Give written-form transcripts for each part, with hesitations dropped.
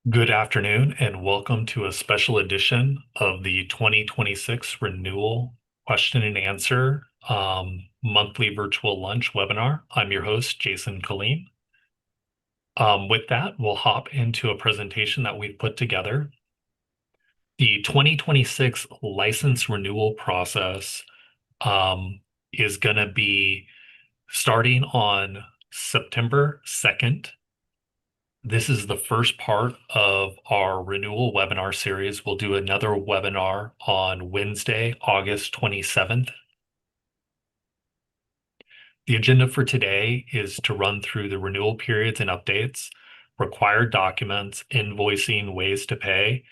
Good afternoon, and welcome to a special edition of the 2026 Renewal Question and Answer monthly virtual lunch webinar. I'm your host, Jason Colleen. With that, we'll hop into a presentation that we've put together. The 2026 license renewal process is going to be starting on September 2nd. This is the first part of our renewal webinar series. We'll do another webinar on Wednesday, August 27th. The agenda for today is to run through the renewal periods and updates, required documents, invoicing, ways to pay,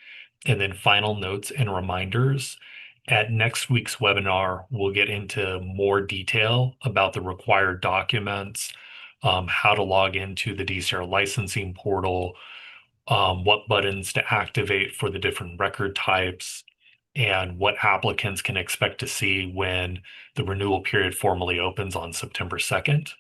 and then final notes and reminders. At next week's webinar, we'll get into more detail about the required documents, how to log into the DCR licensing portal, what buttons to activate for the different record types, and what applicants can expect to see when the renewal period formally opens on September 2nd.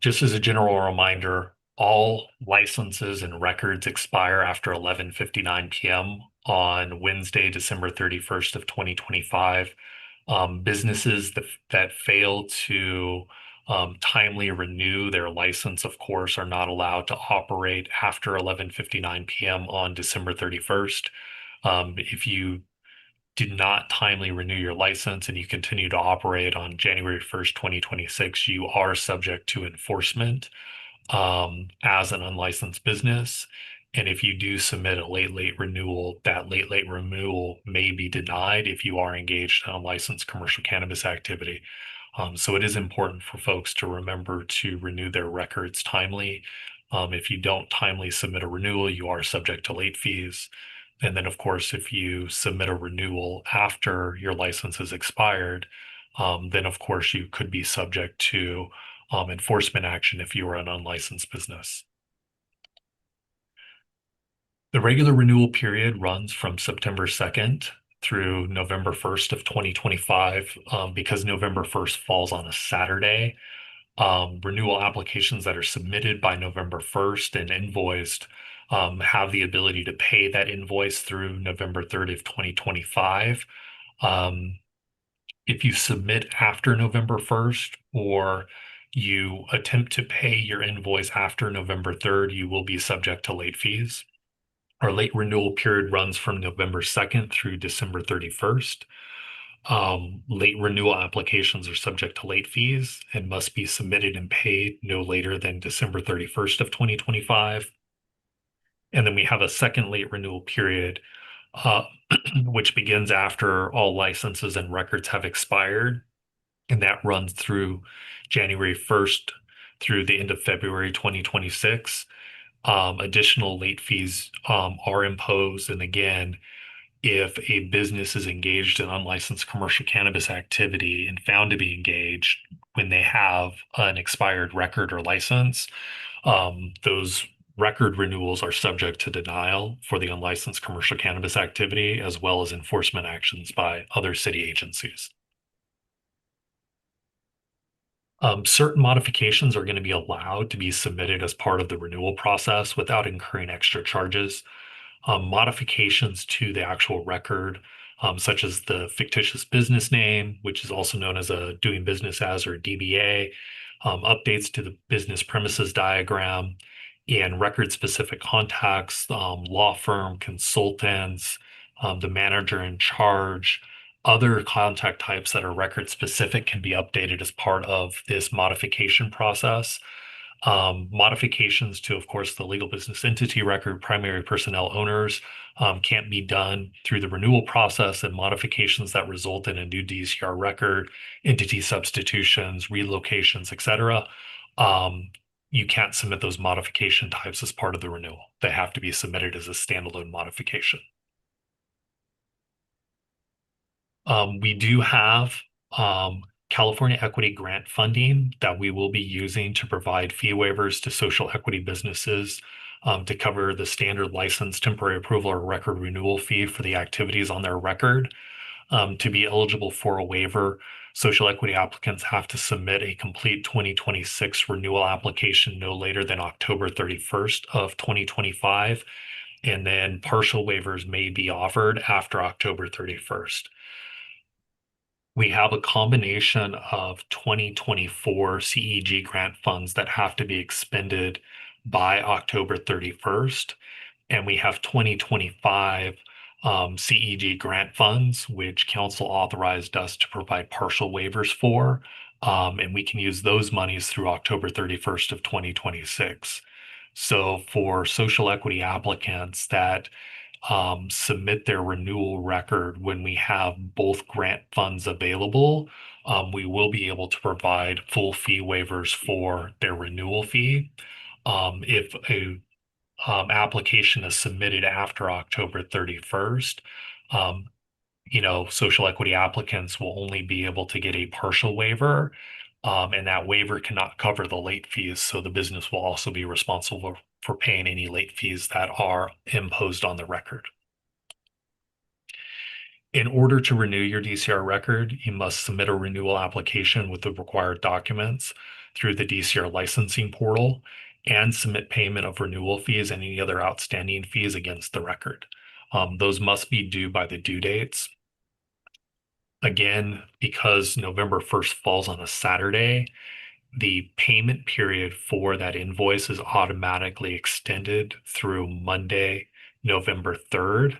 Just as a general reminder, all licenses and records expire after 11:59 p.m. on Wednesday, December 31st of 2025. Businesses that fail to timely renew their license, of course, are not allowed to operate after 11:59 p.m. on December 31st. If you did not timely renew your license and you continue to operate on January 1st, 2026, you are subject to enforcement as an unlicensed business. And if you do submit a late renewal, that late renewal may be denied if you are engaged in unlicensed commercial cannabis activity. So it is important for folks to remember to renew their records timely. If you don't timely submit a renewal, you are subject to late fees. And then, of course, if you submit a renewal after your license is expired, then of course you could be subject to enforcement action if you are an unlicensed business. The regular renewal period runs from September 2nd through November 1st of 2025. Because November 1st falls on a Saturday, renewal applications that are submitted by November 1st and invoiced have the ability to pay that invoice through November 3rd of 2025. If you submit after November 1st or you attempt to pay your invoice after November 3rd, you will be subject to late fees. Our late renewal period runs from November 2nd through December 31st. Late renewal applications are subject to late fees and must be submitted and paid no later than December 31st of 2025. And then we have a second late renewal period, which begins after all licenses and records have expired. And that runs through January 1st through the end of February 2026. Additional late fees are imposed. And again, if a business is engaged in unlicensed commercial cannabis activity and found to be engaged when they have an expired record or license, those record renewals are subject to denial for the unlicensed commercial cannabis activity, as well as enforcement actions by other city agencies. Certain modifications are going to be allowed to be submitted as part of the renewal process without incurring extra charges. Modifications to the actual record, such as the fictitious business name, which is also known as a doing business as or DBA, updates to the business premises diagram, and record-specific contacts, law firm, consultants, the manager in charge, other contact types that are record-specific can be updated as part of this modification process. Modifications to, of course, the legal business entity record, primary personnel owners, can't be done through the renewal process, and modifications that result in a new DCR record, entity substitutions, relocations, etc. You can't submit those modification types as part of the renewal. They have to be submitted as a standalone modification. We do have California Equity Grant funding that we will be using to provide fee waivers to social equity businesses to cover the standard license, temporary approval, or record renewal fee for the activities on their record. To be eligible for a waiver, Social equity applicants have to submit a complete 2026 renewal application no later than October 31st of 2025, and then partial waivers may be offered after October 31st. We have a combination of 2024 CEG grant funds that have to be expended by October 31st, and we have 2025 CEG grant funds, which council authorized us to provide partial waivers for, and we can use those monies through October 31st of 2026. So for social equity applicants that submit their renewal record when we have both grant funds available, we will be able to provide full fee waivers for their renewal fee. If a application is submitted after October 31st, um, social equity applicants will only be able to get a partial waiver, and that waiver cannot cover the late fees. So the business will also be responsible for paying any late fees that are imposed on the record. In order to renew your DCR record, you must submit a renewal application with the required documents through the DCR licensing portal and submit payment of renewal fees and any other outstanding fees against the record. Those must be due by the due dates. Again, because November 1st falls on a Saturday, the payment period for that invoice is automatically extended through Monday, November 3rd.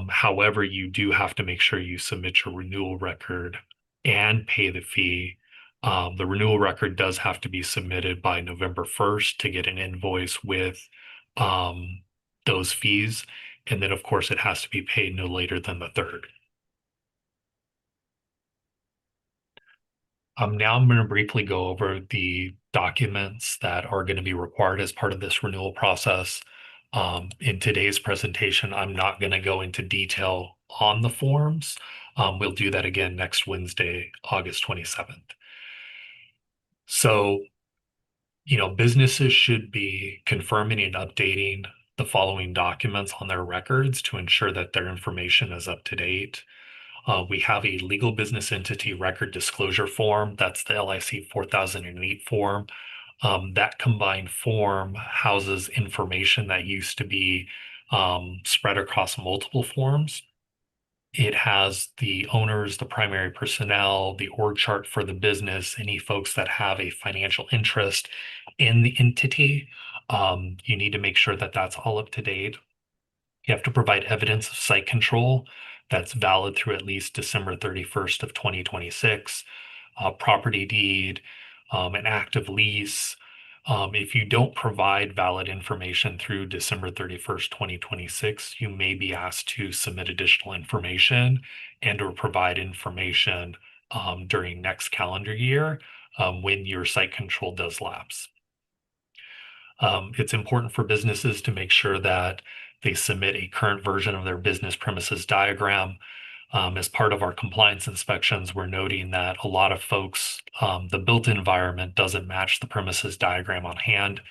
However, you do have to make sure you submit your renewal record and pay the fee. The renewal record does have to be submitted by November 1st to get an invoice with those fees. And then, of course, it has to be paid no later than the 3rd. Now I'm going to briefly go over the documents that are going to be required as part of this renewal process. In today's presentation, I'm not going to go into detail on the forms. We'll do that again next Wednesday, August 27th. So, businesses should be confirming and updating the following documents on their records to ensure that their information is up to date. We have a legal business entity record disclosure form. That's the LIC 4008 form. That combined form houses information that used to be spread across multiple forms. It has the owners, the primary personnel, the org chart for the business, any folks that have a financial interest in the entity. You need to make sure that that's all up to date. You have to provide evidence of site control that's valid through at least December 31st of 2026, property deed, an active lease. If you don't provide valid information through December 31st, 2026, you may be asked to submit additional information and or provide information during next calendar year when your site control does lapse. It's important for businesses to make sure that they submit a current version of their business premises diagram. As part of our compliance inspections, we're noting that a lot of folks, the built environment doesn't match the premises diagram on hand.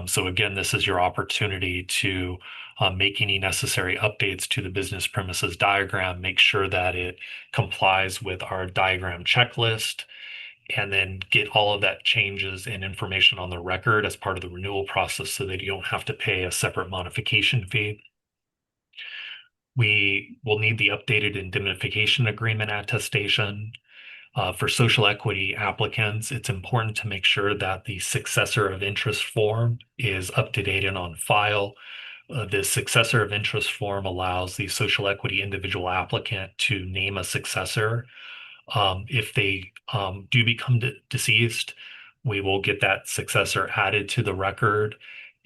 So again, this is your opportunity to make any necessary updates to the business premises diagram, make sure that it complies with our diagram checklist, and then get all of that changes and information on the record as part of the renewal process so that you don't have to pay a separate modification fee. We will need the updated indemnification agreement attestation. For social equity applicants, it's important to make sure that the successor of interest form is up to date and on file. The successor of interest form allows the social equity individual applicant to name a successor. If they do become deceased, we will get that successor added to the record.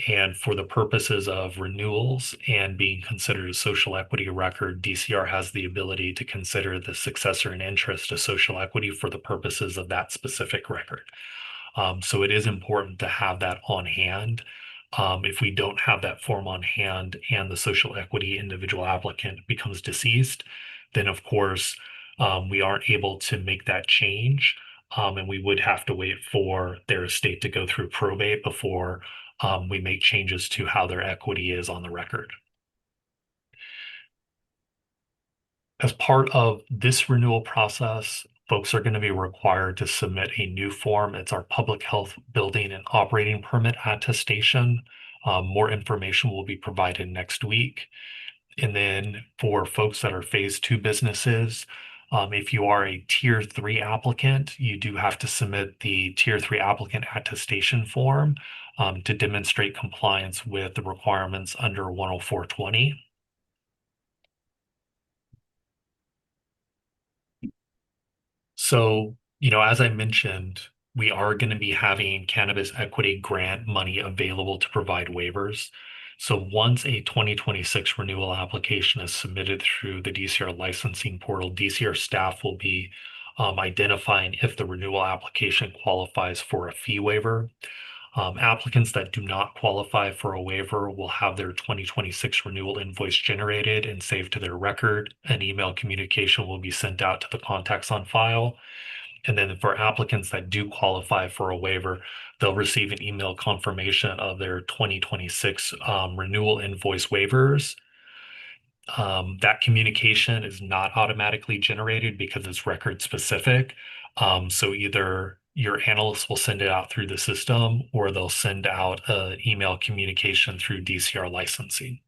And for the purposes of renewals and being considered a social equity record, DCR has the ability to consider the successor in interest a social equity for the purposes of that specific record. So it is important to have that on hand. If we don't have that form on hand and the social equity individual applicant becomes deceased, then of course, we aren't able to make that change. And we would have to wait for their estate to go through probate before we make changes to how their equity is on the record. As part of this renewal process, folks are going to be required to submit a new form. It's our public health building and operating permit attestation. More information will be provided next week. And then for folks that are phase two businesses, if you are a tier three applicant, you do have to submit the tier three applicant attestation form to demonstrate compliance with the requirements under 10420. So, as I mentioned, we are going to be having cannabis equity grant money available to provide waivers. So once a 2026 renewal application is submitted through the DCR licensing portal, DCR staff will be identifying if the renewal application qualifies for a fee waiver. Applicants that do not qualify for a waiver will have their 2026 renewal invoice generated and saved to their record. An email communication will be sent out to the contacts on file. And then for applicants that do qualify for a waiver, they'll receive an email confirmation of their 2026 renewal invoice waivers. That communication is not automatically generated because it's record specific. So either your analyst will send it out through the system or they'll send out an email communication through DCR licensing.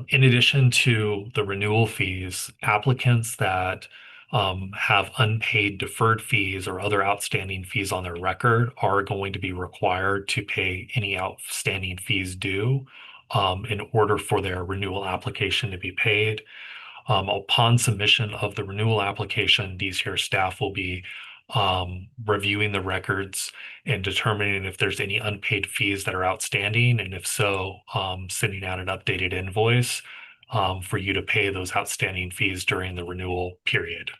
In addition to the renewal fees, applicants that have unpaid deferred fees or other outstanding fees on their record are going to be required to pay any outstanding fees due in order for their renewal application to be paid. Upon submission of the renewal application, DCR staff will be reviewing the records and determining if there's any unpaid fees that are outstanding, and if so, sending out an updated invoice for you to pay those outstanding fees during the renewal period.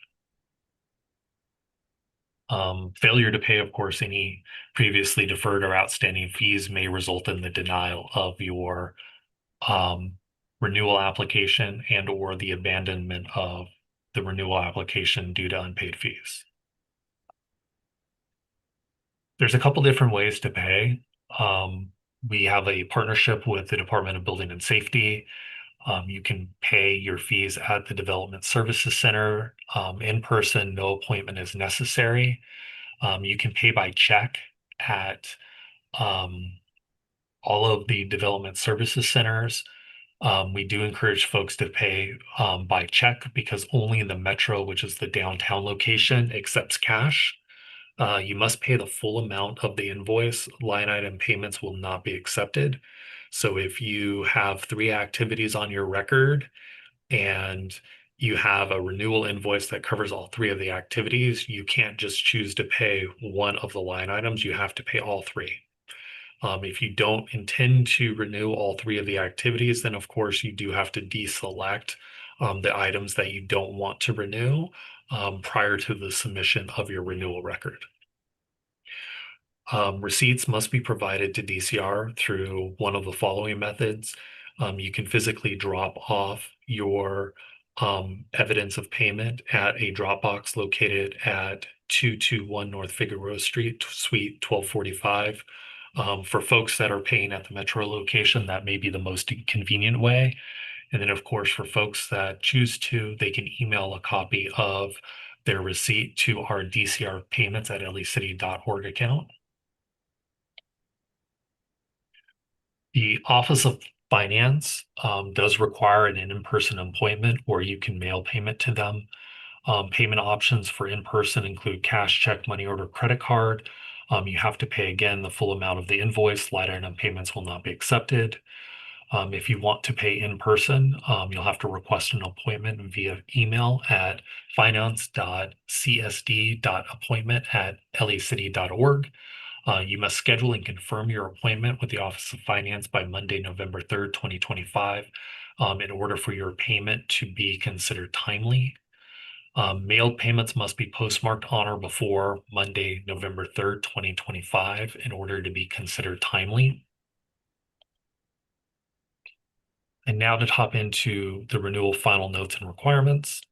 Failure to pay, of course, any previously deferred or outstanding fees may result in the denial of your renewal application and or the abandonment of the renewal application due to unpaid fees. There's a couple different ways to pay. We have a partnership with the Department of Building and Safety. You can pay your fees at the Development Services Center in person. No appointment is necessary. You can pay by check at all of the Development Services Centers. We do encourage folks to pay by check because only the Metro, which is the downtown location, accepts cash. You must pay the full amount of the invoice. Line item payments will not be accepted. So if you have 3 activities on your record and you have a renewal invoice that covers all 3 of the activities, you can't just choose to pay one of the line items. You have to pay all 3. If you don't intend to renew all 3 of the activities, then of course you do have to deselect the items that you don't want to renew prior to the submission of your renewal record. Receipts must be provided to DCR through one of the following methods. You can physically drop off your evidence of payment at a drop box located at 221 North Figueroa Street, Suite 1245. For folks that are paying at the Metro location, that may be the most convenient way. And then, of course, for folks that choose to, they can email a copy of their receipt to our DCR payments at lecity.org account. The Office of Finance does require an in-person appointment, or you can mail payment to them. Payment options for in-person include cash, check, money order, credit card. You have to pay again the full amount of the invoice. Line item payments will not be accepted. If you want to pay in person, you'll have to request an appointment via email at finance.csd.appointment@lecity.org. You must schedule and confirm your appointment with the Office of Finance by Monday, November 3rd, 2025, in order for your payment to be considered timely. Mailed payments must be postmarked on or before Monday, November 3rd, 2025, in order to be considered timely. And now to hop into the renewal final notes and requirements.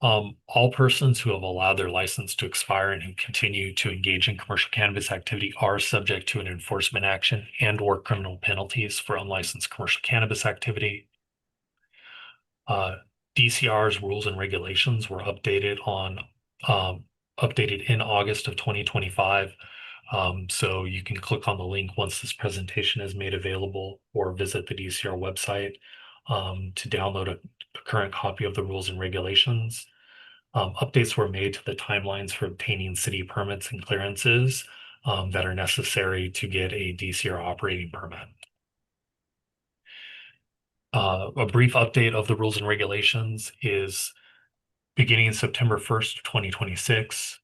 All persons who have allowed their license to expire and who continue to engage in commercial cannabis activity are subject to an enforcement action and or criminal penalties for unlicensed commercial cannabis activity. Uh, DCR's rules and regulations were um, updated in August of 2025. So you can click on the link once this presentation is made available or visit the DCR website to download a current copy of the rules and regulations. Updates were made to the timelines for obtaining city permits and clearances that are necessary to get a DCR operating permit. A brief update of the rules and regulations is beginning September 1st, 2026.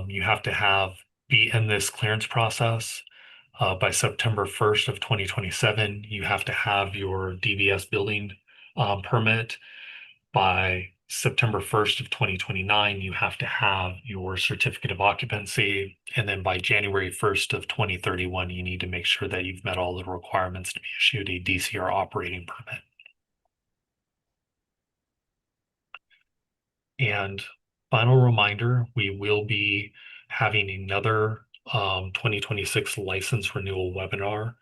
You have to be in this clearance process by September 1st of 2027. You have to have your DBS building permit. By September 1st of 2029, you have to have your certificate of occupancy. And then by January 1st of 2031, you need to make sure that you've met all the requirements to be issued a DCR operating permit. And final reminder, we will be having another 2026 license renewal webinar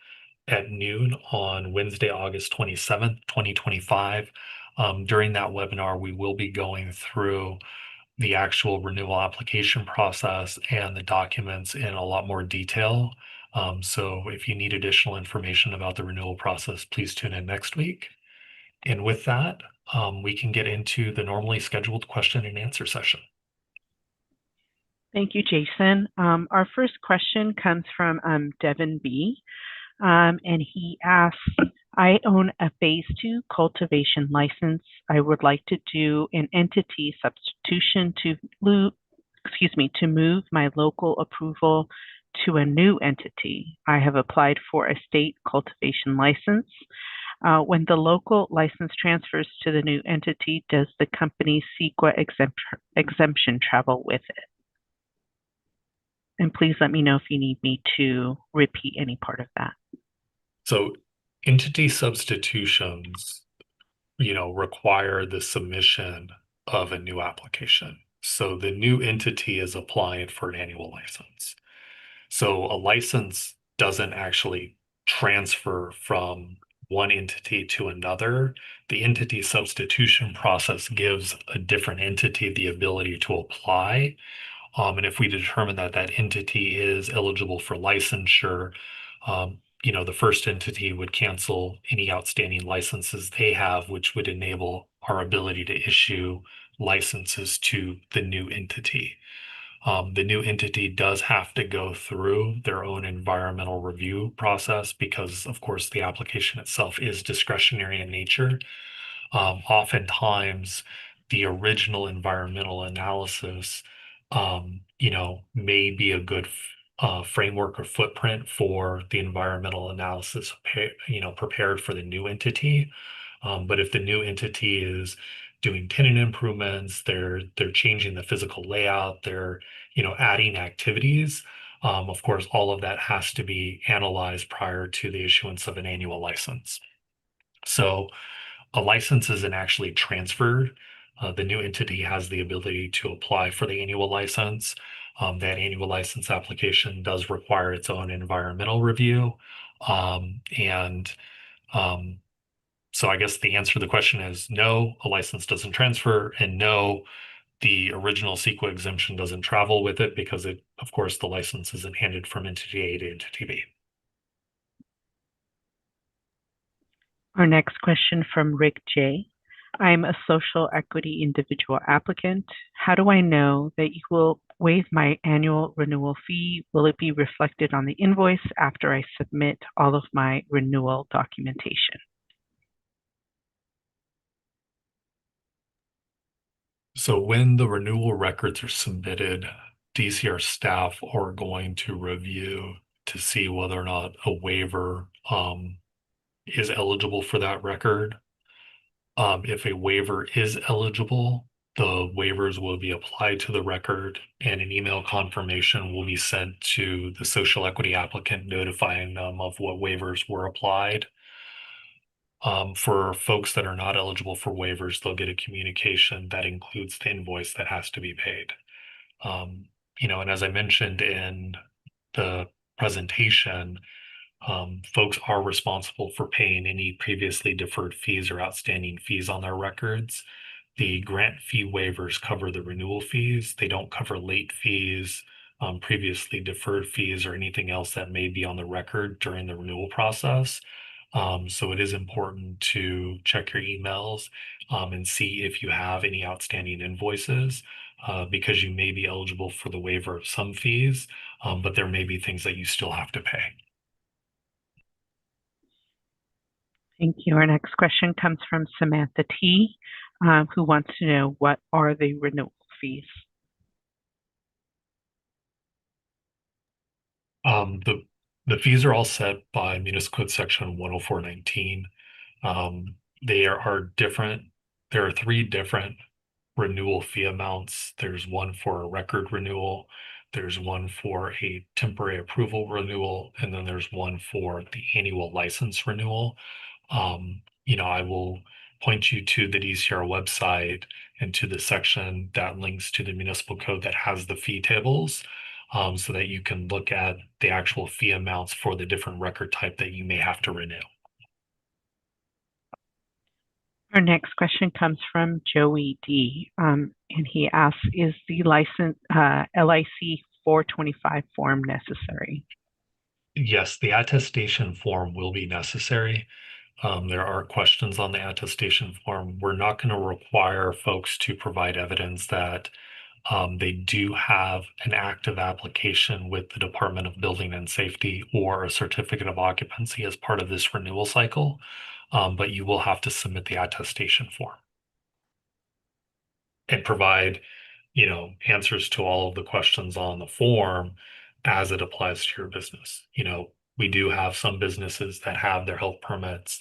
at noon on Wednesday, August 27th, 2025. During that webinar, we will be going through the actual renewal application process and the documents in a lot more detail. So if you need additional information about the renewal process, please tune in next week. And with that, we can get into the normally scheduled question and answer session. Thank you, Jason. Our first question comes from Devin B. And he asks, I own a phase 2 cultivation license. I would like to do an entity substitution to move my local approval to a new entity. I have applied for a state cultivation license. When the local license transfers to the new entity, does the company's CEQA exemption travel with it? And please let me know if you need me to repeat any part of that. So entity substitutions, require the submission of a new application. So the new entity is applying for an annual license. So a license doesn't actually transfer from one entity to another. The entity substitution process gives a different entity the ability to apply. And if we determine that that entity is eligible for licensure, the first entity would cancel any outstanding licenses they have, which would enable our ability to issue licenses to the new entity. The new entity does have to go through their own environmental review process because, of course, the application itself is discretionary in nature. Oftentimes, the original environmental analysis, may be a good framework or footprint for the environmental analysis, prepared for the new entity. But if the new entity is doing tenant improvements, they're changing the physical layout, they're adding activities. Of course, all of that has to be analyzed prior to the issuance of an annual license. So a license isn't actually transferred. The new entity has the ability to apply for the annual license. That annual license application does require its own environmental review. And so I guess the answer to the question is no, a license doesn't transfer, and no, the original CEQA exemption doesn't travel with it because of course, the license isn't handed from entity A to entity B. Our next question from Rick J. I'm a social equity individual applicant. How do I know that you will waive my annual renewal fee? Will it be reflected on the invoice after I submit all of my renewal documentation? So when the renewal records are submitted, DCR staff are going to review to see whether or not a waiver is eligible for that record. If a waiver is eligible, the waivers will be applied to the record and an email confirmation will be sent to the social equity applicant notifying them of what waivers were applied. For folks that are not eligible for waivers, they'll get a communication that includes the invoice that has to be paid. And as I mentioned in the presentation, Folks are responsible for paying any previously deferred fees or outstanding fees on their records. The grant fee waivers cover the renewal fees. They don't cover late fees, previously deferred fees, or anything else that may be on the record during the renewal process. So it is important to check your emails and see if you have any outstanding invoices because you may be eligible for the waiver of some fees, but there may be things that you still have to pay. Thank you. Our next question comes from Samantha T, who wants to know what are the renewal fees? The fees are all set by Municipal Code Section 10419. They are different. There are three different renewal fee amounts. There's one for a record renewal, there's one for a temporary approval renewal, and then there's one for the annual license renewal. I will point you to the DCR website and to the section that links to the municipal code that has the fee tables, so that you can look at the actual fee amounts for the different record type that you may have to renew. Our next question comes from Joey D, and he asks, is the license LIC 425 form necessary? Yes, the attestation form will be necessary. There are questions on the attestation form. We're not going to require folks to provide evidence that they do have an active application with the Department of Building and Safety or a certificate of occupancy as part of this renewal cycle, but you will have to submit the attestation form and provide, answers to all of the questions on the form as it applies to your business. We do have some businesses that have their health permits.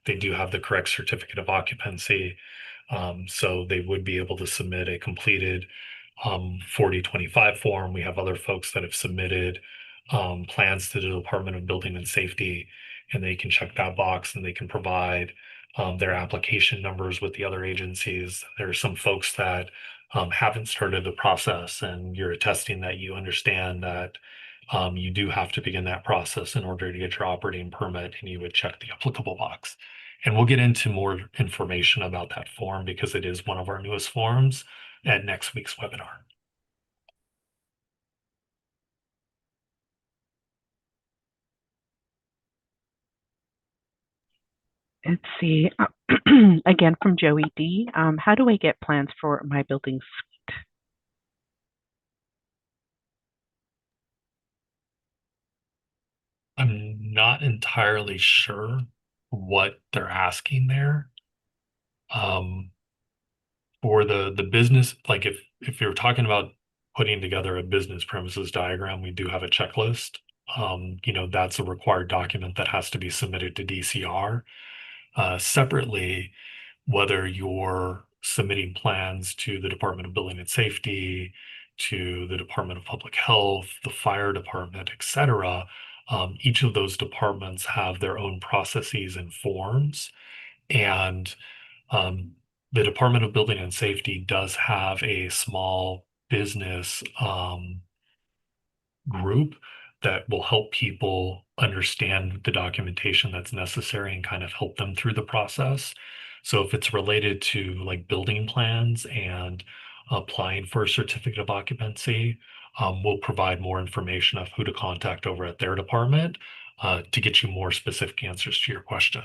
They do have the correct certificate of occupancy. So they would be able to submit a completed 4025 form. We have other folks that have submitted plans to the Department of Building and Safety, and they can check that box and they can provide their application numbers with the other agencies. There are some folks that haven't started the process, and you're attesting that you understand that you do have to begin that process in order to get your operating permit, and you would check the applicable box. And we'll get into more information about that form because it is one of our newest forms at next week's webinar. Let's see. Again from Joey D. How do I get plans for my building suite? I'm not entirely sure what they're asking there. For the business, like if you're talking about putting together a business premises diagram, we do have a checklist. That's a required document that has to be submitted to DCR. Separately, whether you're submitting plans to the Department of Building and Safety, to the Department of Public Health, the fire department, et cetera, each of those departments have their own processes and forms. And um, the Department of Building and Safety does have a small business group that will help people understand the documentation that's necessary and kind of help them through the process. So if it's related to like building plans and applying for a certificate of occupancy, we'll provide more information of who to contact over at their department to get you more specific answers to your question.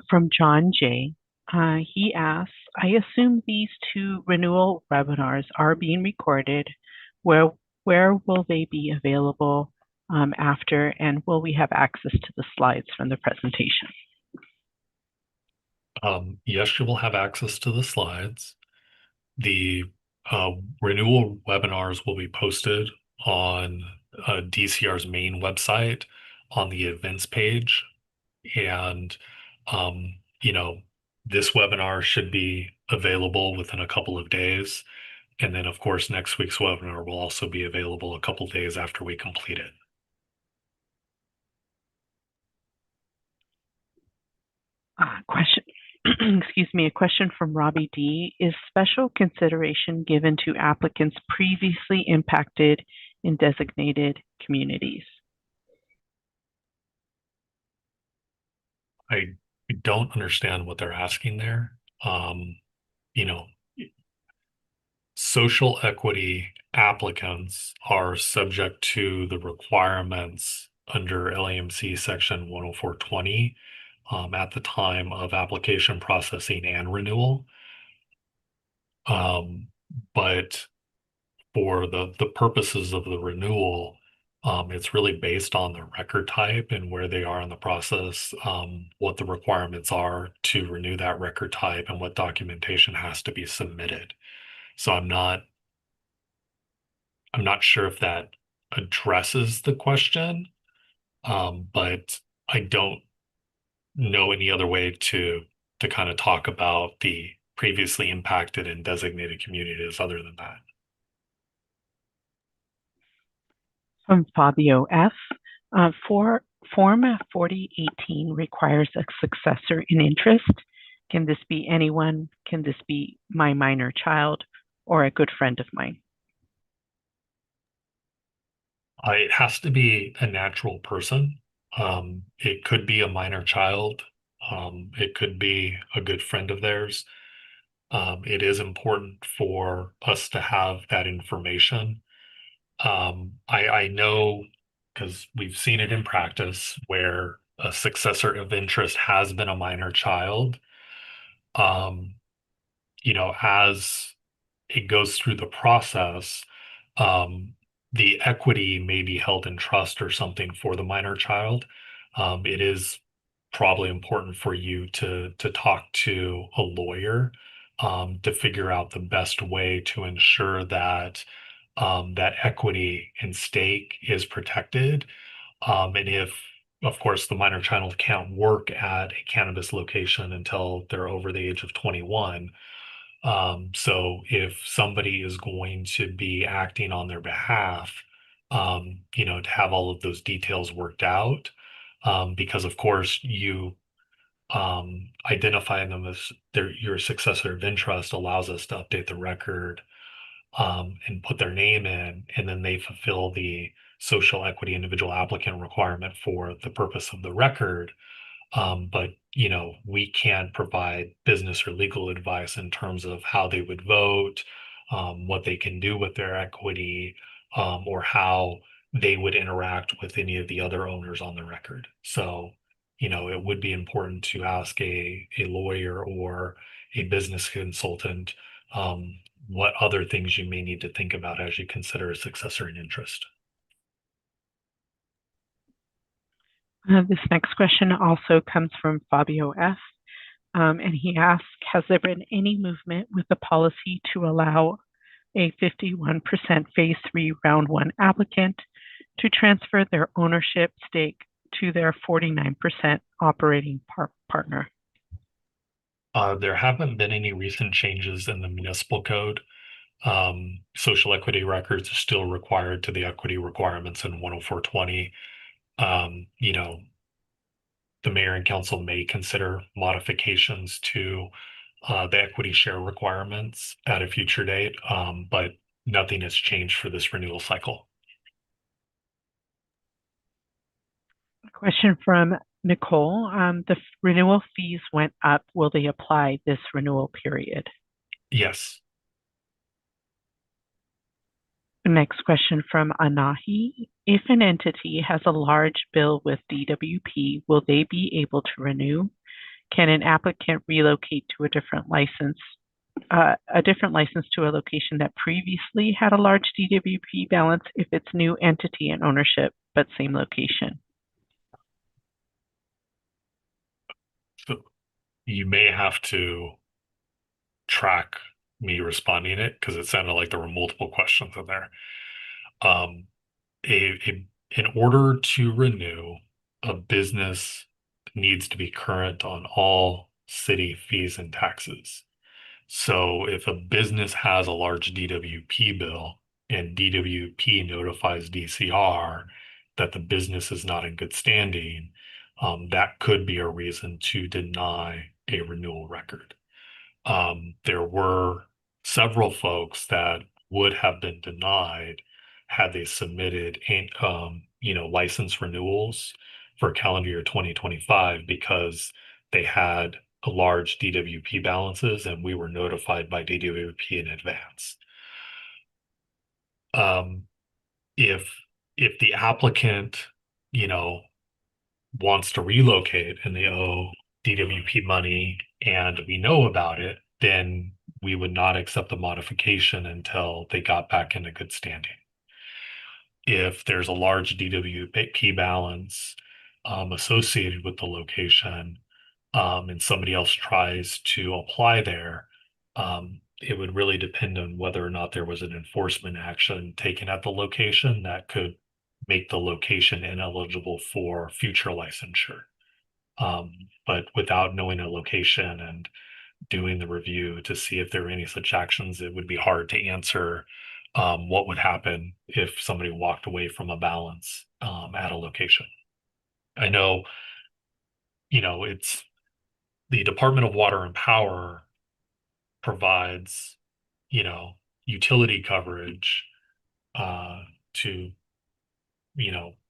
From John J. He asks, I assume these two renewal webinars are being recorded. Where will they be available after, and will we have access to the slides from the presentation? Yes, you will have access to the slides. The renewal webinars will be posted on DCR's main website on the events page. And, um, you know, this webinar should be available within a couple of days. And then, of course, next week's webinar will also be available a couple days after we complete it. Question excuse me, a question from Robbie D. Is special consideration given to applicants previously impacted in designated communities? I don't understand what they're asking there. Um, you know, social equity applicants are subject to the requirements under LAMC section 10420 at the time of application processing and renewal. Um, but for the purposes of the renewal, it's really based on the record type and where they are in the process, what the requirements are to renew that record type and what documentation has to be submitted. So I'm not sure if that addresses the question, but I don't know any other way to kind of talk about the previously impacted and designated communities other than that. From Fabio F. For Form 4018 requires a successor in interest. Can this be anyone? Can this be my minor child or a good friend of mine? It has to be a natural person. It could be a minor child. It could be a good friend of theirs. It is important for us to have that information. I know because we've seen it in practice where a successor of interest has been a minor child. Um, as it goes through the process, um, the equity may be held in trust or something for the minor child. It is probably important for you to talk to a lawyer to figure out the best way to ensure that that equity and stake is protected. And if, of course, the minor child can't work at a cannabis location until they're over the age of 21, so if somebody is going to be acting on their behalf, to have all of those details worked out, because of course you identifying them as your successor of interest allows us to update the record and put their name in, and then they fulfill the social equity individual applicant requirement for the purpose of the record. But we can provide business or legal advice in terms of how they would vote, what they can do with their equity, or how they would interact with any of the other owners on the record. So, it would be important to ask a lawyer or a business consultant what other things you may need to think about as you consider a successor in interest. This next question also comes from Fabio F. And he asks, has there been any movement with the policy to allow a 51% phase 3 round 1 applicant to transfer their ownership stake to their 49% operating partner? There haven't been any recent changes in the municipal code. Social equity records are still required to the equity requirements in 10420. The mayor and council may consider modifications to the equity share requirements at a future date, but nothing has changed for this renewal cycle. A question from Nicole. The renewal fees went up. Will they apply this renewal period? Yes. Next question from Anahi. If an entity has a large bill with DWP, will they be able to renew? Can an applicant relocate to a different license to a location that previously had a large DWP balance if it's new entity and ownership, but same location? So you may have to track me responding it because it sounded like there were multiple questions in there. Um, in order to renew, a business needs to be current on all city fees and taxes. So if a business has a large DWP bill and DWP notifies DCR that the business is not in good standing, that could be a reason to deny a renewal record. There were several folks that would have been denied had they submitted, license renewals for calendar year 2025 because they had a large DWP balances and we were notified by DWP in advance. Um, if if the applicant, you know, wants to relocate and they owe DWP money and we know about it, then we would not accept the modification until they got back into good standing. If there's a large DWP balance associated with the location, and somebody else tries to apply there, it would really depend on whether or not there was an enforcement action taken at the location that could make the location ineligible for future licensure. But without knowing a location and doing the review to see if there are any such actions, it would be hard to answer what would happen if somebody walked away from a balance at a location. I know, it's the Department of Water and Power provides, you know, utility coverage to,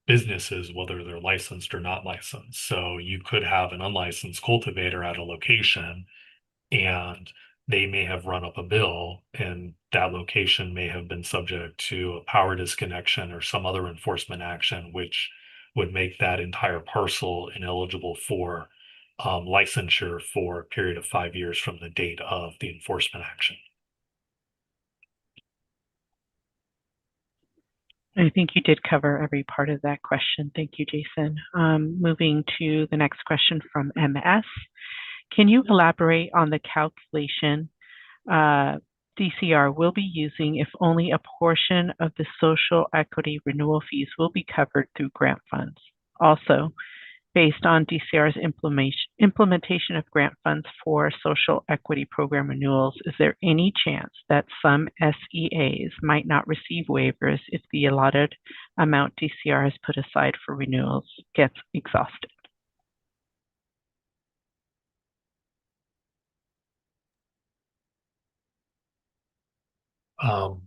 businesses, whether they're licensed or not licensed. So you could have an unlicensed cultivator at a location and they may have run up a bill and that location may have been subject to a power disconnection or some other enforcement action, which would make that entire parcel ineligible for licensure for a period of 5 years from the date of the enforcement action. I think you did cover every part of that question. Thank you, Jason. Moving to the next question from MS. Can you elaborate on the calculation DCR will be using if only a portion of the social equity renewal fees will be covered through grant funds? Also, based on DCR's implementation of grant funds for social equity program renewals, is there any chance that some SEAs might not receive waivers if the allotted amount DCR has put aside for renewals gets exhausted? Um,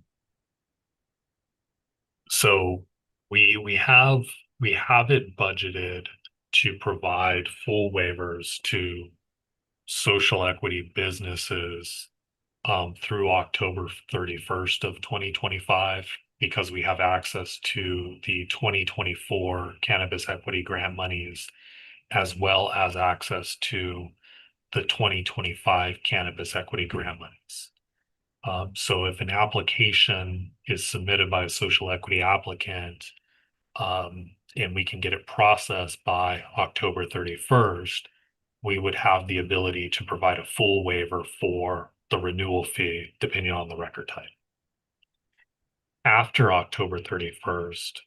so we have it budgeted to provide full waivers to social equity businesses through October 31st of 2025 because we have access to the 2024 cannabis equity grant monies as well as access to the 2025 cannabis equity grant monies. So if an application is submitted by a social equity applicant, and we can get it processed by October 31st, we would have the ability to provide a full waiver for the renewal fee, depending on the record type. After October 31st,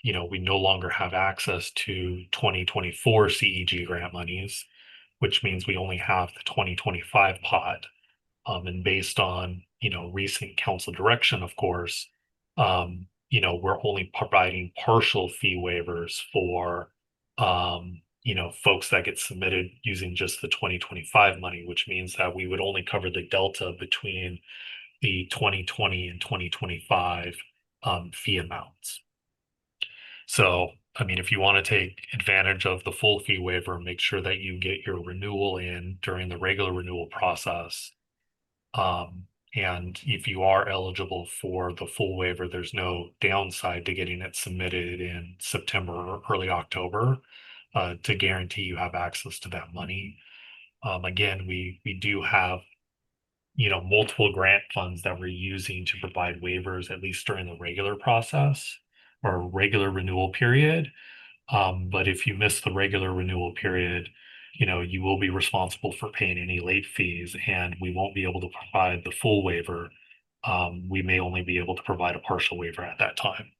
we no longer have access to 2024 CEG grant monies, which means we only have the 2025 pot. And based on, recent council direction, of course, we're only providing partial fee waivers for, folks that get submitted using just the 2025 money, which means that we would only cover the delta between the 2020 and 2025 fee amounts. So, I mean, if you want to take advantage of the full fee waiver, make sure that you get your renewal in during the regular renewal process. And if you are eligible for the full waiver, there's no downside to getting it submitted in September or early October to guarantee you have access to that money. Again, we do have multiple grant funds that we're using to provide waivers, at least during the regular process or regular renewal period. But if you miss the regular renewal period, you will be responsible for paying any late fees and we won't be able to provide the full waiver. We may only be able to provide a partial waiver at that time.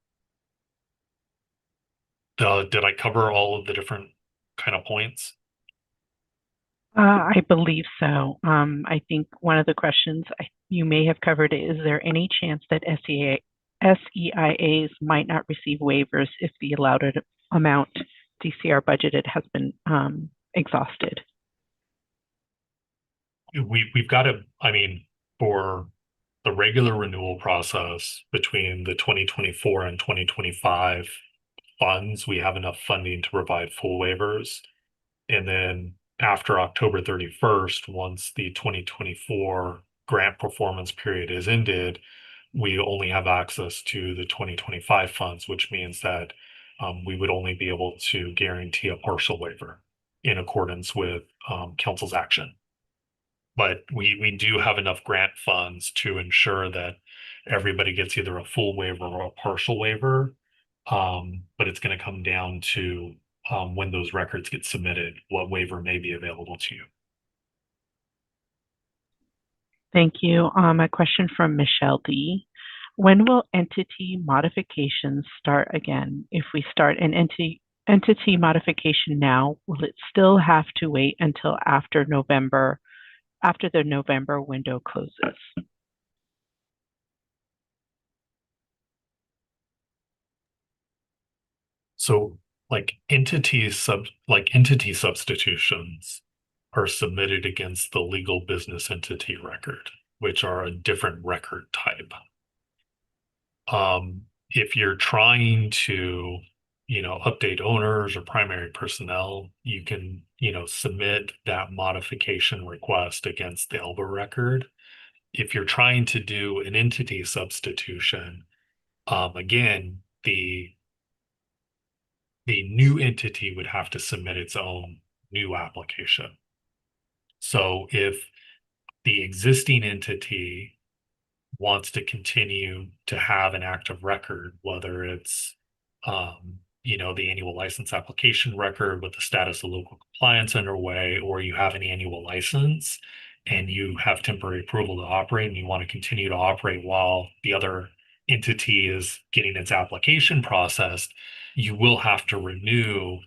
Did I cover all of the different kind of points? I believe so. I think one of the questions you may have covered is there any chance that SEIAs might not receive waivers if the allowed amount DCR budgeted has been exhausted? we've got to, I mean, for the regular renewal process between the 2024 and 2025 funds, we have enough funding to provide full waivers. And then after October 31st, once the 2024 grant performance period is ended, we only have access to the 2025 funds, which means that we would only be able to guarantee a partial waiver in accordance with council's action. But we do have enough grant funds to ensure that everybody gets either a full waiver or a partial waiver. But it's going to come down to when those records get submitted, what waiver may be available to you. Thank you. A question from Michelle D. When will entity modifications start again? If we start an entity modification now, will it still have to wait until after the November window closes? So entity substitutions are submitted against the legal business entity record, which are a different record type. If you're trying to, update owners or primary personnel, you can, submit that modification request against the ELBA record. If you're trying to do an entity substitution, again, the new entity would have to submit its own new application. So if the existing entity wants to continue to have an active record, whether it's the annual license application record with the status of local compliance underway, or you have an annual license and you have temporary approval to operate and you want to continue to operate while the other entity is getting its application processed, you will have to renew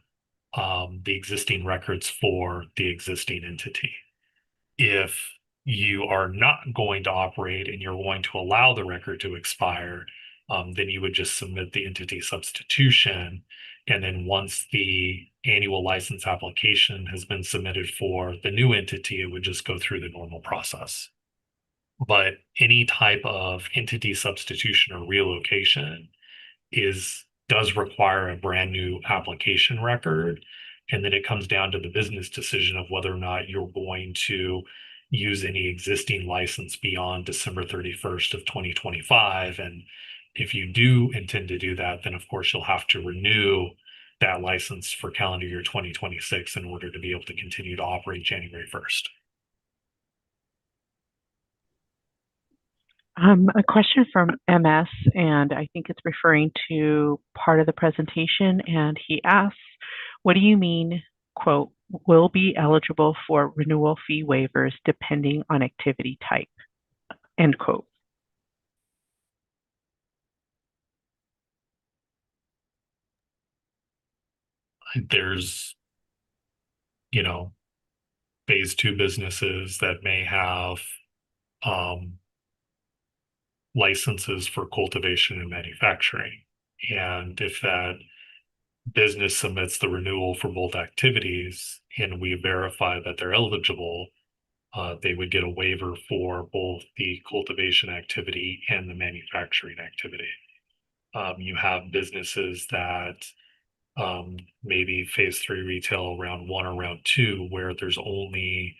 the existing records for the existing entity. If you are not going to operate and you're going to allow the record to expire, then you would just submit the entity substitution. And then once the annual license application has been submitted for the new entity, it would just go through the normal process. But any type of entity substitution or relocation does require a brand new application record. And then it comes down to the business decision of whether or not you're going to use any existing license beyond December 31st of 2025. And if you do intend to do that, then of course you'll have to renew that license for calendar year 2026 in order to be able to continue to operate January 1st. A question from MS, and I think it's referring to part of the presentation. And he asks, what do you mean, quote, will be eligible for renewal fee waivers depending on activity type, end quote? There's, phase two businesses that may have licenses for cultivation and manufacturing. And if that business submits the renewal for both activities and we verify that they're eligible, they would get a waiver for both the cultivation activity and the manufacturing activity. You have businesses that maybe phase three retail round one or round two, where there's only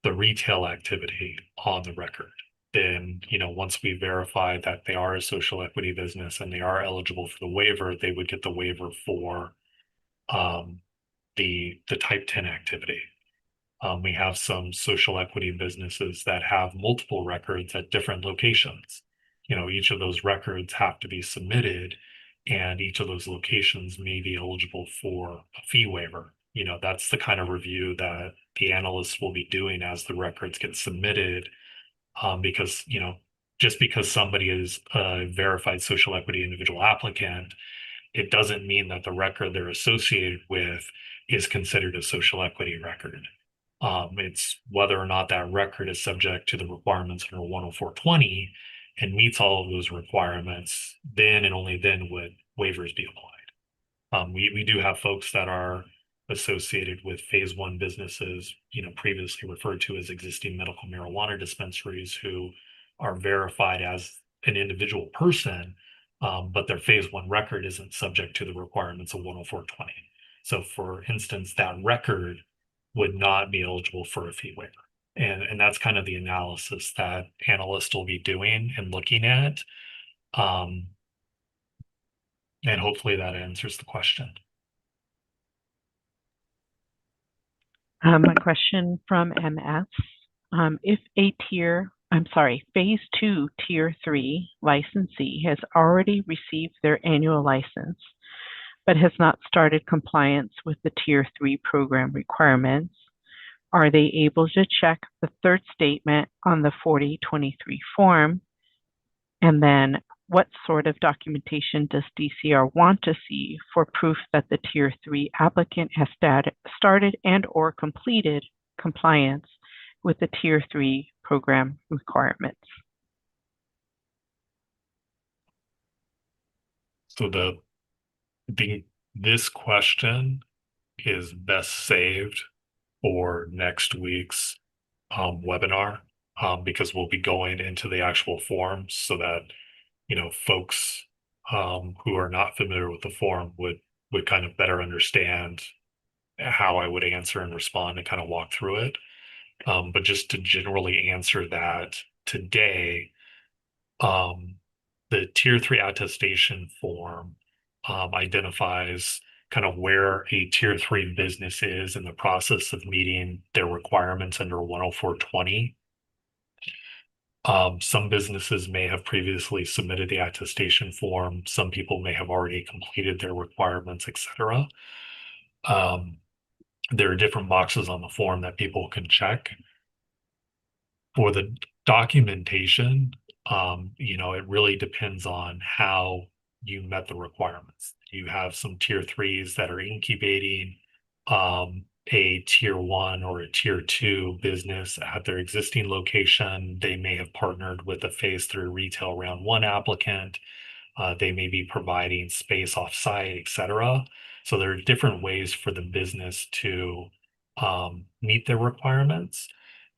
the retail activity on the record. Then, once we verify that they are a social equity business and they are eligible for the waiver, they would get the waiver for the type 10 activity. We have some social equity businesses that have multiple records at different locations. Each of those records have to be submitted, and each of those locations may be eligible for a fee waiver. That's the kind of review that the analysts will be doing as the records get submitted, because, just because somebody is a verified social equity individual applicant, it doesn't mean that the record they're associated with is considered a social equity record. It's whether or not that record is subject to the requirements under 10420 and meets all of those requirements, then and only then would waivers be applied. We do have folks that are associated with phase one businesses, previously referred to as existing medical marijuana dispensaries who are verified as an individual person, but their phase one record isn't subject to the requirements of 10420. So, for instance, that record would not be eligible for a fee waiver. And that's kind of the analysis that analysts will be doing and looking at. Um, and hopefully that answers the question. A question from MS. If phase two, tier three licensee has already received their annual license, but has not started compliance with the tier three program requirements, are they able to check the third statement on the 4023 form? And then what sort of documentation does DCR want to see for proof that the tier three applicant has started and or completed compliance with the tier three program requirements? So this question is best saved for next week's webinar, because we'll be going into the actual forms so that folks who are not familiar with the form would kind of better understand how I would answer and respond and kind of walk through it. But just to generally answer that today, um, the tier three attestation form identifies kind of where a tier three business is in the process of meeting their requirements under 10420. Some businesses may have previously submitted the attestation form. Some people may have already completed their requirements, etc. Um, there are different boxes on the form that people can check. For the documentation, it really depends on how you met the requirements. You have some tier threes that are incubating a tier one or a tier two business at their existing location. They may have partnered with a phase three retail round one applicant. They may be providing space offsite, et cetera. So there are different ways for the business to meet their requirements.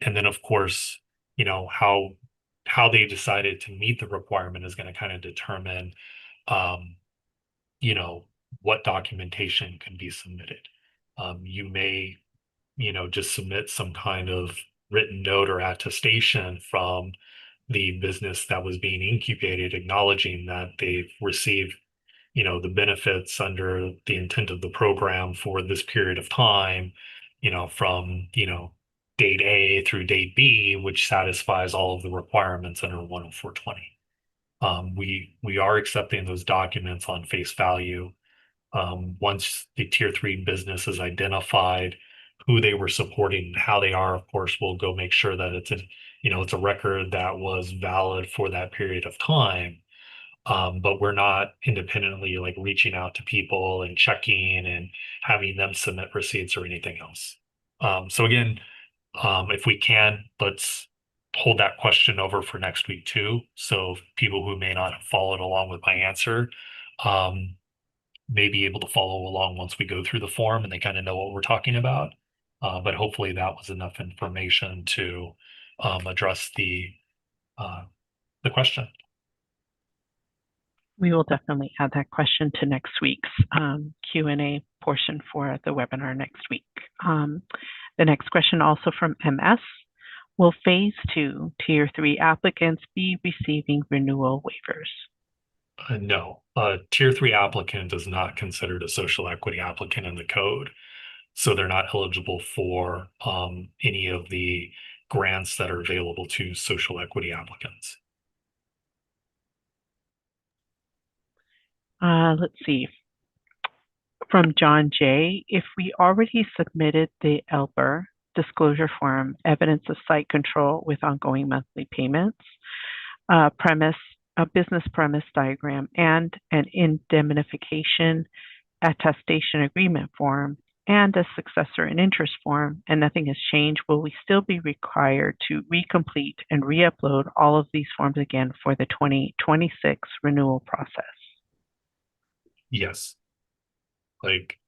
And then, of course, how they decided to meet the requirement is going to kind of determine, um, you know, what documentation can be submitted. You may, just submit some kind of written note or attestation from the business that was being incubated, acknowledging that they've received, the benefits under the intent of the program for this period of time, from, date A through date B, which satisfies all of the requirements under 10420. We are accepting those documents on face value. Once the tier three business is identified, who they were supporting and how they are, of course, we'll go make sure that it's a record that was valid for that period of time. But we're not independently like reaching out to people and checking and having them submit receipts or anything else. So again, if we can, let's hold that question over for next week too. So people who may not have followed along with my answer, um, may be able to follow along once we go through the form and they kind of know what we're talking about. But hopefully that was enough information to address the question. We will definitely add that question to next week's Q&A portion for the webinar next week. The next question also from MS. Will phase two, tier three applicants be receiving renewal waivers? No, a tier three applicant is not considered a social equity applicant in the code. So they're not eligible for any of the grants that are available to social equity applicants. Let's see. From John J. If we already submitted the ELPR disclosure form, evidence of site control with ongoing monthly payments, a business premise diagram, and an indemnification attestation agreement form, and a successor and interest form, and nothing has changed, will we still be required to recomplete and re-upload all of these forms again for the 2026 renewal process? Yes. Like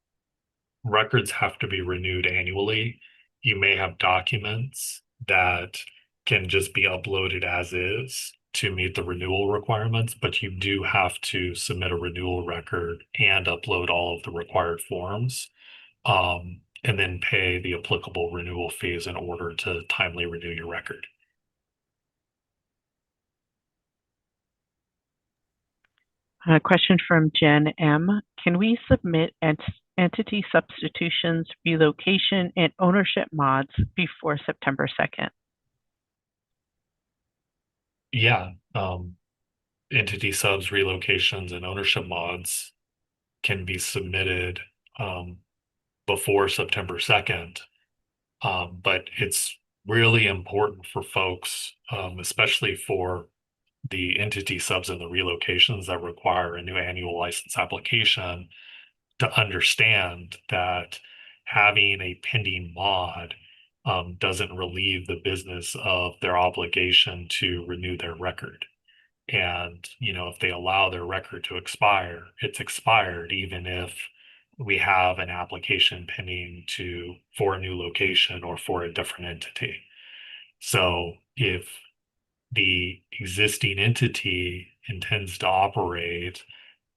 records have to be renewed annually. You may have documents that can just be uploaded as is to meet the renewal requirements, but you do have to submit a renewal record and upload all of the required forms, and then pay the applicable renewal fees in order to timely renew your record. A question from Jen M. Can we submit entity substitutions, relocation, and ownership mods before September 2nd? Yeah, entity subs, relocations, and ownership mods can be submitted before September 2nd. But it's really important for folks, especially for the entity subs and the relocations that require a new annual license application, to understand that having a pending mod doesn't relieve the business of their obligation to renew their record. And, if they allow their record to expire, it's expired, even if we have an application pending for a new location or for a different entity. So if the existing entity intends to operate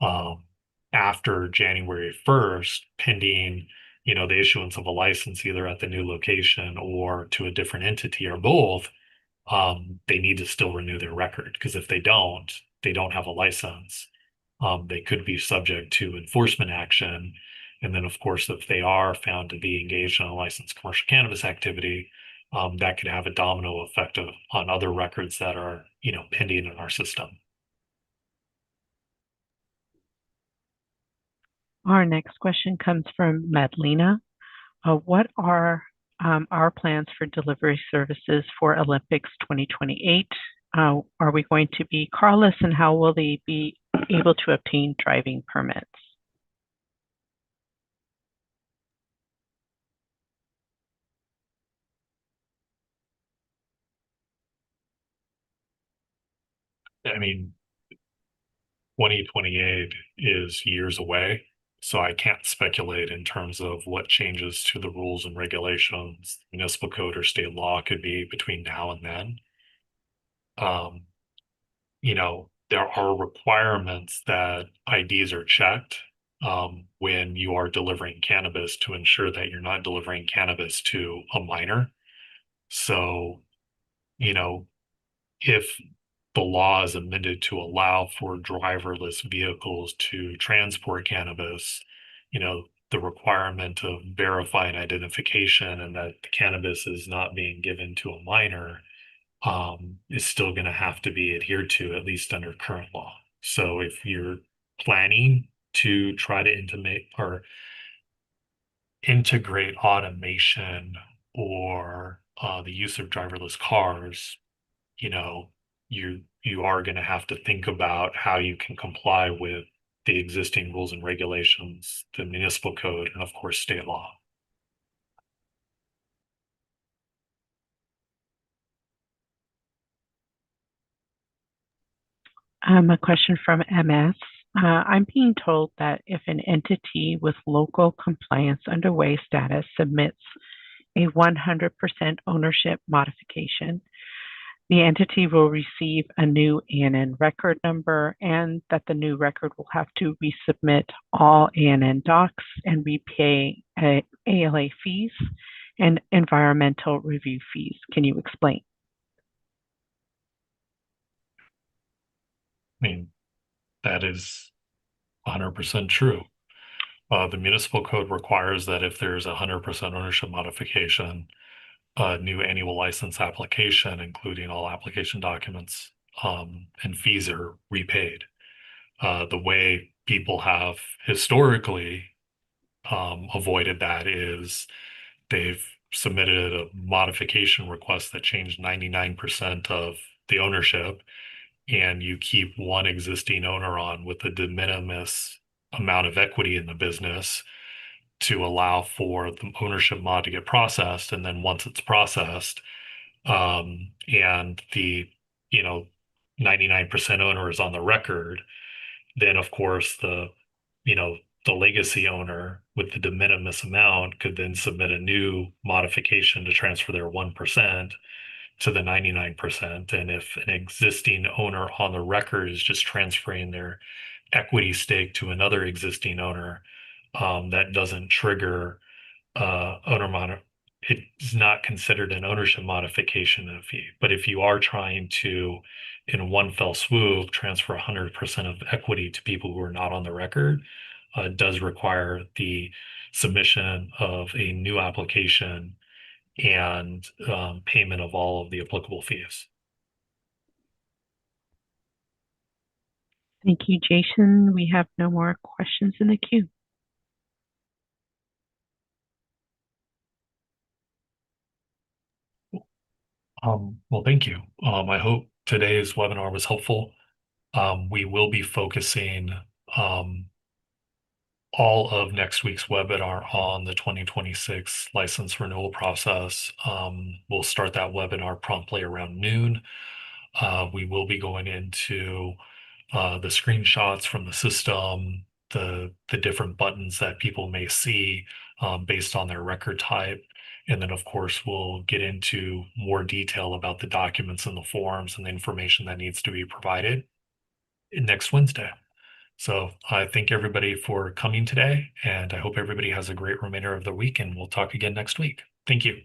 um, after January 1st, pending, the issuance of a license either at the new location or to a different entity or both, they need to still renew their record, because if they don't have a license. They could be subject to enforcement action. And then, of course, if they are found to be engaged in a licensed commercial cannabis activity, that could have a domino effect on other records that are, pending in our system. Our next question comes from Madlena. What are our plans for delivery services for Olympics 2028? Are we going to be carless, and how will they be able to obtain driving permits? I mean, 2028 is years away, so I can't speculate in terms of what changes to the rules and regulations, municipal code or state law could be between now and then. Um, there are requirements that IDs are checked when you are delivering cannabis, to ensure that you're not delivering cannabis to a minor. So, you know, if the law is amended to allow for driverless vehicles to transport cannabis, the requirement of verifying identification and that the cannabis is not being given to a minor is still going to have to be adhered to, at least under current law. So if you're planning to try to intimate or integrate automation or the use of driverless cars, you know, you are going to have to think about how you can comply with the existing rules and regulations, the municipal code, and of course, state law. A question from MS. I'm being told that if an entity with local compliance underway status submits a 100% ownership modification, the entity will receive a new ANN record number, and that the new record will have to resubmit all ANN docs and repay ALA fees and environmental review fees. Can you explain? I mean, that is 100% true. The municipal code requires that if there's a 100% ownership modification, a new annual license application, including all application documents, and fees are repaid. The way people have historically avoided that is they've submitted a modification request that changed 99% of the ownership, and you keep one existing owner on with a de minimis amount of equity in the business to allow for the ownership mod to get processed. And then once it's processed, and the, you know, 99% owner is on the record, then of course the, the legacy owner with the de minimis amount could then submit a new modification to transfer their 1% to the 99%. And if an existing owner on the record is just transferring their equity stake to another existing owner, that doesn't trigger owner mod. It's not considered an ownership modification fee. But if you are trying to, in one fell swoop, transfer 100% of equity to people who are not on the record, it does require the submission of a new application and payment of all of the applicable fees. Thank you, Jason. We have no more questions in the queue. Well, thank you. I hope today's webinar was helpful. We will be focusing um, all of next week's webinar on the 2026 license renewal process. We'll start that webinar promptly around noon. We will be going into the screenshots from the system, the different buttons that people may see based on their record type. And then, of course, we'll get into more detail about the documents and the forms and the information that needs to be provided next Wednesday. So I thank everybody for coming today, and I hope everybody has a great remainder of the week, and we'll talk again next week. Thank you.